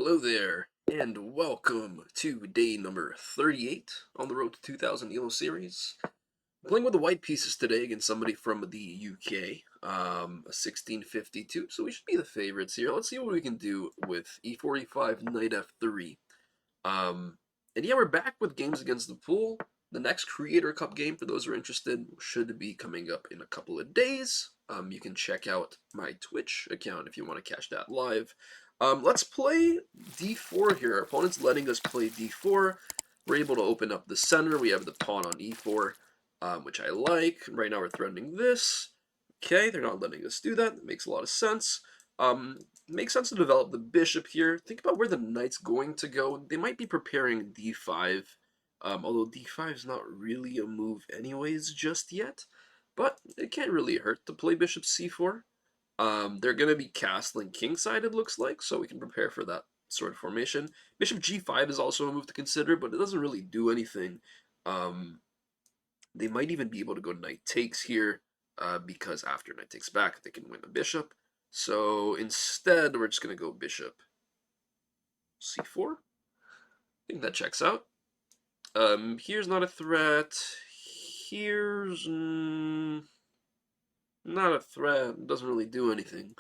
Hello there, and welcome to day number 38 on the road to 2000 ELO series. Playing with the white pieces today against somebody from the UK, a 1652, so we should be the favorites here. Let's see what we can do with e4, e5, knight f3. And yeah, we're back with games against the pool. The next Creator Cup game, for those who are interested, should be coming up in a couple of days. You can check out my Twitch account if you want to catch that live. Let's play d4 here. Our opponent's letting us play d4. We're able to open up the center. We have the pawn on e4, which I like. Right now we're threatening this. Okay, they're not letting us do that. That makes a lot of sense. Makes sense to develop the bishop here. Think about where the knight's going to go. They might be preparing d5, although d5 is not really a move anyways just yet. But it can't really hurt to play bishop c4. They're going to be castling kingside, it looks like, so we can prepare for that sort of formation. Bishop g5 is also a move to consider, but it doesn't really do anything. They might even be able to go knight takes here, because after knight takes back, they can win the bishop. So instead, we're just going to go bishop c4. I think that checks out. Here's not a threat. Here's not a threat. It doesn't really do anything.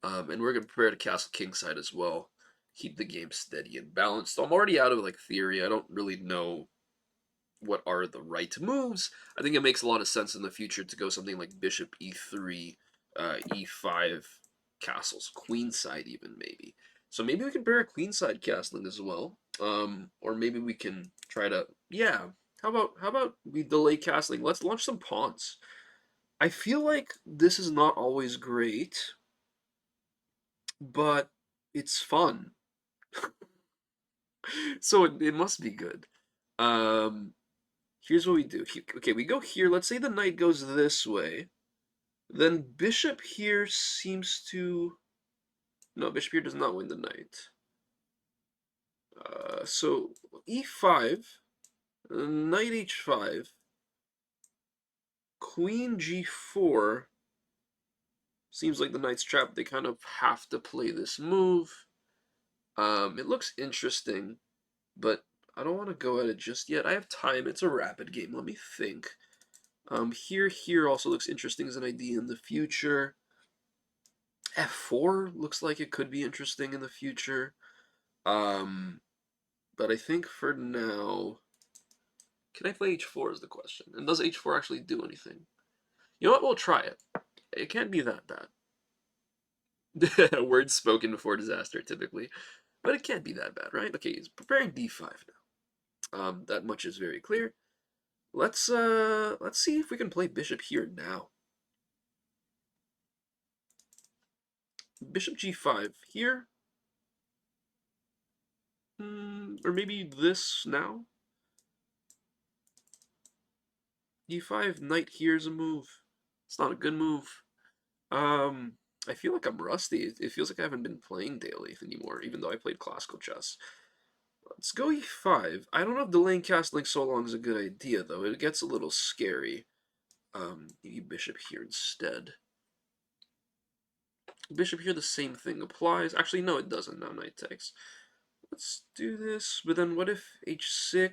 And we're going to prepare to castle kingside as well. Keep the game steady and balanced. So I'm already out of like theory. I don't really know what are the right moves. I think it makes a lot of sense in the future to go something like bishop e3, e5, castles, queenside even maybe. So maybe we can pair a queenside castling as well. Or maybe we can try to, yeah. How about we delay castling? Let's launch some pawns. I feel like this is not always great, but it's fun. So it must be good. Here's what we do. Okay, we go here. Let's say the knight goes this way. Then bishop here seems to... No, bishop here does not win the knight. So e5, knight h5, queen g4. Seems like the knight's trapped. They kind of have to play this move. It looks interesting, but I don't want to go at it just yet. I have time. It's a rapid game. Let me think. Here also looks interesting as an idea in the future. f4 looks like it could be interesting in the future. But I think for now, can I play h4 is the question. And does h4 actually do anything? You know what? We'll try it. It can't be that bad. Words spoken before disaster, typically. But it can't be that bad, right? Okay, he's preparing d5 now. That much is very clear. Let's see if we can play bishop here now. Bishop g5 here. Or maybe this now. e5, knight here is a move. It's not a good move. I feel like I'm rusty. It feels like I haven't been playing daily anymore, even though I played classical chess. Let's go e5. I don't know if delaying castling so long is a good idea, though. It gets a little scary. Maybe bishop here instead. Bishop here, the same thing applies. Actually, no, it doesn't. Now knight takes. Let's do this. But then what if h6?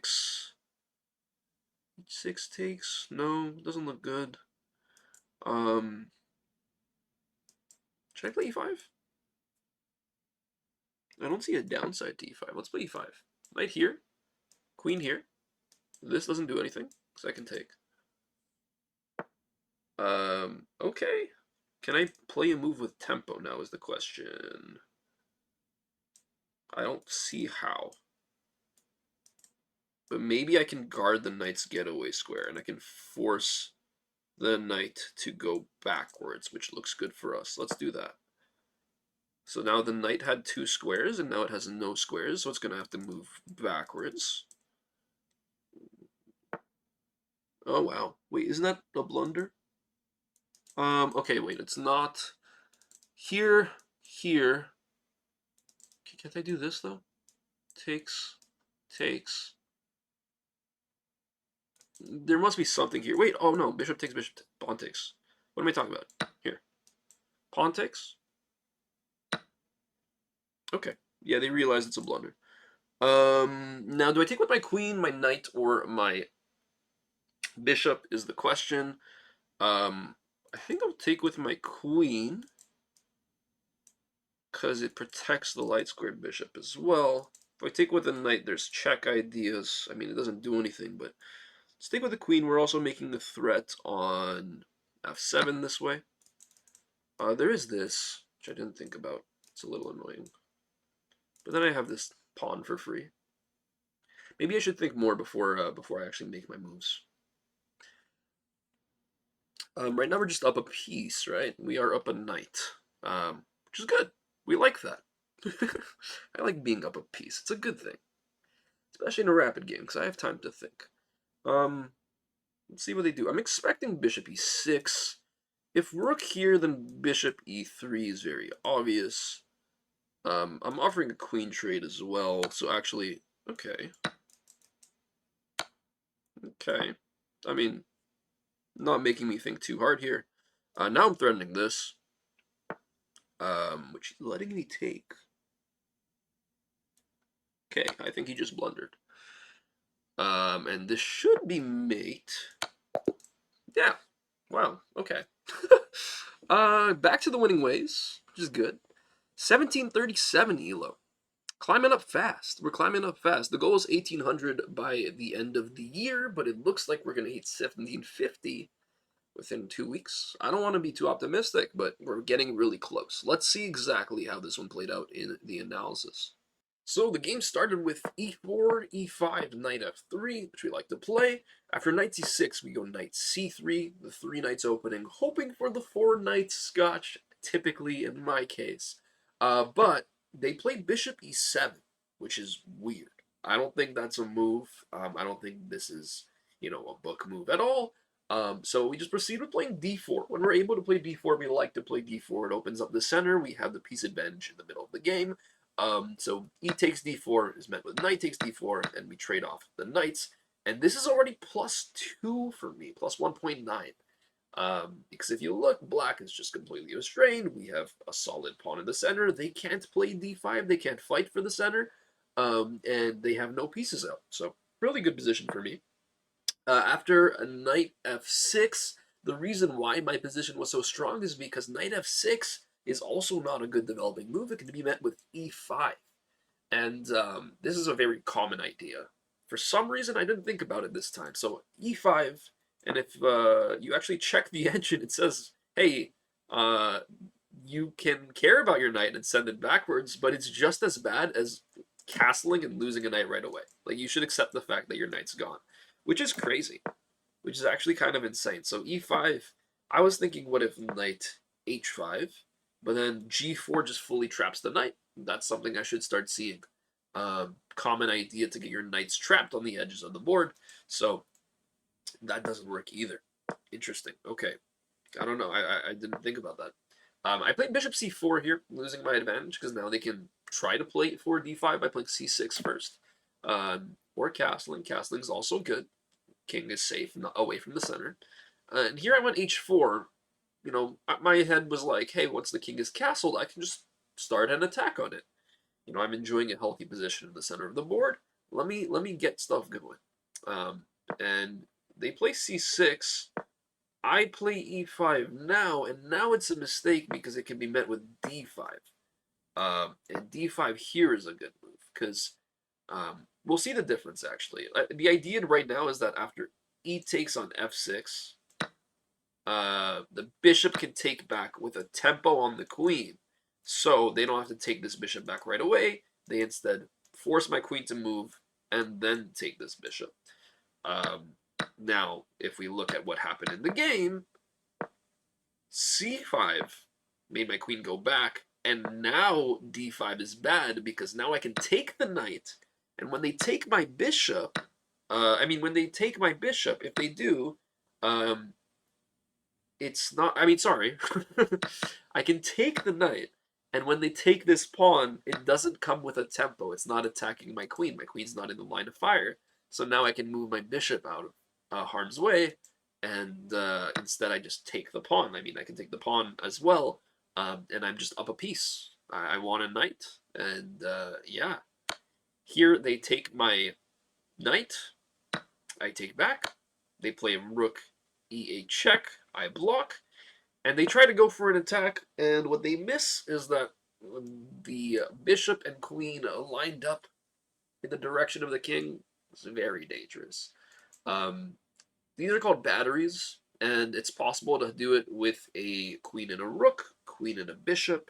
h6 takes? No, doesn't look good. Should I play e5? I don't see a downside to e5. Let's play e5. Knight here. Queen here. This doesn't do anything, so I can take. Okay. Can I play a move with tempo now is the question. I don't see how. But maybe I can guard the knight's getaway square, and I can force the knight to go backwards, which looks good for us. Let's do that. So now the knight had 2 squares, and now it has no squares, so it's going to have to move backwards. Oh, wow. Wait, isn't that a blunder? Okay, wait, it's not. Here. Can't I do this, though? Takes. There must be something here. Wait, oh no, bishop takes, pawn takes. What am I talking about? Here. Pawn takes? Okay, Yeah, they realize it's a blunder. Now, do I take with my queen, my knight, or my bishop is the question. I think I'll take with my queen because it protects the light squared bishop as well. If I take with a knight, there's check ideas. I mean, it doesn't do anything, but let's take with the queen. We're also making the threat on f7 this way. There is this, which I didn't think about. It's a little annoying. But then I have this pawn for free. Maybe I should think more before I actually make my moves. Right now we're just up a piece, right? We are up a knight, which is good. We like that. I like being up a piece. It's a good thing, especially in a rapid game, because I have time to think. Let's see what they do. I'm expecting bishop e6. If rook here, then bishop e3 is very obvious. I'm offering a queen trade as well, so actually, okay. Okay. I mean, not making me think too hard here. Now I'm threatening this, which he's letting me take. Okay, I think he just blundered. And this should be mate. Yeah. Wow. Okay. Back to the winning ways, which is good. 1737 elo. Climbing up fast. We're climbing up fast. The goal is 1800 by the end of the year, but it looks like we're going to hit 1750 within 2 weeks. I don't want to be too optimistic, but we're getting really close. Let's see exactly how this one played out in the analysis. So the game started with e4, e5, knight f3, which we like to play. After knight c6, we go knight c3, the 3 knights opening, hoping for the 4 knights scotch, typically in my case. But they played bishop e7, which is weird. I don't think that's a move. I don't think this is, a book move at all. So we just proceed with playing d4. When we're able to play d4, we like to play d4. It opens up the center. We have the piece advantage in the middle of the game. So e takes d4 is met with knight takes d4, and we trade off the knights. And this is already +2 for me, plus 1.9. Because if you look, black is just completely restrained. We have a solid pawn in the center. They can't play d5. They can't fight for the center. And they have no pieces out. So really good position for me. After a knight f6, the reason why my position was so strong is because knight f6 is also not a good developing move. It can be met with e5. And this is a very common idea. For some reason, I didn't think about it this time. So e5, and if you actually check the engine, it says, hey, you can care about your knight and send it backwards, but it's just as bad as castling and losing a knight right away. Like, you should accept the fact that your knight's gone, which is crazy, which is actually kind of insane. So e5, I was thinking, what if knight h5, but then g4 just fully traps the knight. That's something I should start seeing. Common idea to get your knights trapped on the edges of the board. So that doesn't work either. Interesting. Okay. I don't know. I didn't think about that. I played bishop c4 here, losing my advantage because now they can try to play 4 d5 by playing c6 first. Or castling. Castling's also good. King is safe, not away from the center. And here I went h4. My head was like, hey, once the king is castled, I can just start an attack on it. I'm enjoying a healthy position in the center of the board. Let me get stuff going. And they play c6. I play e5 now, and now it's a mistake because it can be met with d5. And d5 here is a good move because we'll see the difference actually. The idea right now is that after e takes on f6, the bishop can take back with a tempo on the queen. So they don't have to take this bishop back right away. They instead force my queen to move and then take this bishop. Now, if we look at what happened in the game, c5 made my queen go back, and now d5 is bad because now I can take the knight, and when they take my bishop, if they do, it's not, sorry, I can take the knight, and when they take this pawn, it doesn't come with a tempo. It's not attacking my queen. My queen's not in the line of fire. So now I can move my bishop out of harm's way, and instead I just take the pawn. I can take the pawn as well, and I'm just up a piece. I want a knight, And yeah, here they take my knight, I take back, they play rook e8 check, I block, and they try to go for an attack, and what they miss is that the bishop and queen lined up in the direction of the king is very dangerous. Um, these are called batteries, and it's possible to do it with a queen and a rook, queen and a bishop,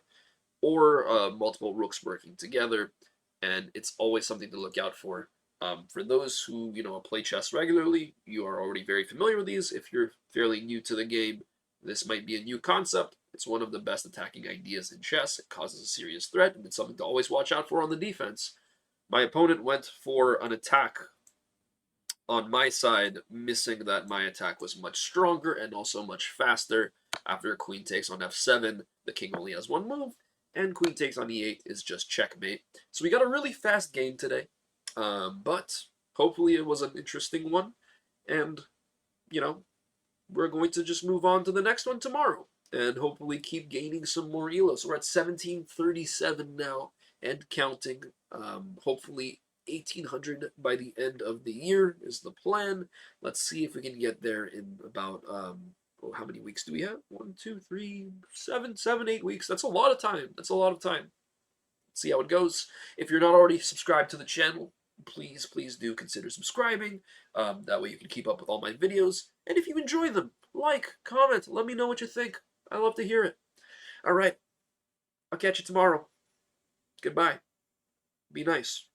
or multiple rooks working together, and it's always something to look out for. For those who play chess regularly, you are already very familiar with these. If you're fairly new to the game, this might be a new concept. It's one of the best attacking ideas in chess. It causes a serious threat, and it's something to always watch out for on the defense. My opponent went for an attack on my side, missing that my attack was much stronger and also much faster. After queen takes on f7, the king only has one move, and queen takes on e8 is just checkmate. So we got a really fast game today, but hopefully it was an interesting one, and, we're going to just move on to the next one tomorrow, and hopefully keep gaining some more elos. We're at 1737 now, and counting. Hopefully 1800 by the end of the year is the plan. Let's see if we can get there in about how many weeks do we have? 1, 2, 3, 7, 8 weeks. That's a lot of time. Let's see how it goes. If you're not already subscribed to the channel, please do consider subscribing. That way you can keep up with all my videos. And if you enjoy them, like, comment, let me know what you think. I love to hear it. All right, I'll catch you tomorrow. Goodbye. Be nice.